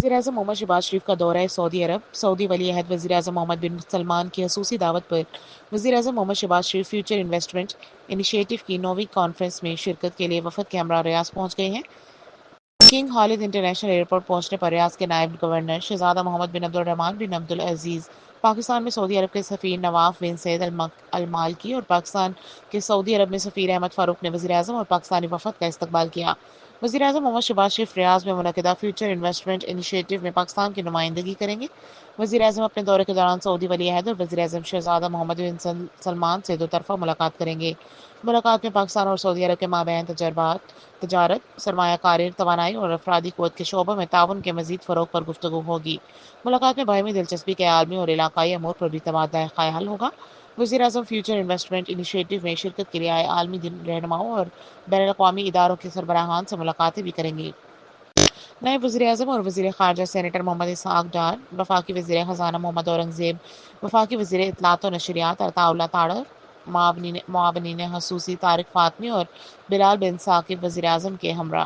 वज़ीर-ए-आज़म मोहम्मद शहबाज शरीफ का दौरा सऊदी अरब। सऊदी वली अहद वज़ीर-ए-आज़म मोहम्मद बिन सलमान की खसूसी दावत पर वज़ीर-ए-आज़म मोहम्मद शहबाज शरीफ फ्यूचर इन्वेस्टमेंट इनिशिएटिव की 9वीं कॉन्फ्रेंस में शिरकत के लिए वफद के हमरा रियाज पहुंच गए हैं। किंग खालिद इंटरनेशनल एयरपोर्ट पहुंचने पर रियाज के नायब गवर्नर शहजादा मोहम्मद बिन अब्दुल रहमान बिन अब्दुल अजीज, पाकिस्तान में सऊदी अरब के सफीर नवाफ बिन सैयद अल मालकी और पाकिस्तान के सऊदी अरब में सफीर अहमद फारूक ने वज़ीर-ए-आज़म और पाकिस्तानी वफद का इस्तकबाल किया। वज़ीर-ए-आज़म मोहम्मद शहबाज शरीफ रियाज में मुनक़िदा फ्यूचर इन्वेस्टमेंट इनिशिएटिव में पाकिस्तान की नुमाइंदगी करेंगे। वज़ीर-ए-आज़म अपने दौरे के दौरान सऊदी वली अहद और वज़ीर-ए-आज़म शहजादा मोहम्मद बिन सलमान से दोतरफा मुलाकात करेंगे। मुलाकात में पाकिस्तान और सऊदी अरब के माबैन तजर्बात, तजारत, सरमायाकारी, तवानाई और अफरादी क़ुव्वत के शोबों में ताउन के मज़ीद फ़रोग़ पर गुफ्तगू होगी। मुलाकात में बाहमी दिलचस्पी के आलमी और इलाकाई अमूर पर भी तबादला ख़याल होगा। वज़ीर-ए-आज़म फ्यूचर इन्वेस्टमेंट इनिशिएटिव में शिरकत के लिए आए आलमी रहनुमाओं और बैनुल-अक़वामी इदारों के सरबराहान से मुलाकातें भी करेंगे। नए वज़ीर-ए-आज़म और वज़ीर ख़ारजा सेनेटर मोहम्मद इसहाक़ डार, वफ़ाकी वज़ीर ख़ज़ाना मोहम्मद औरंगज़ेब, वफ़ाकी वज़ीर इत्तलात व नशरियात अताउल्लाह ताड़र, मुआवनीन ख़ुसूसी तारिक फ़ातमी और बिलाल बिन साकिब वज़ीर-ए-आज़म के हमरा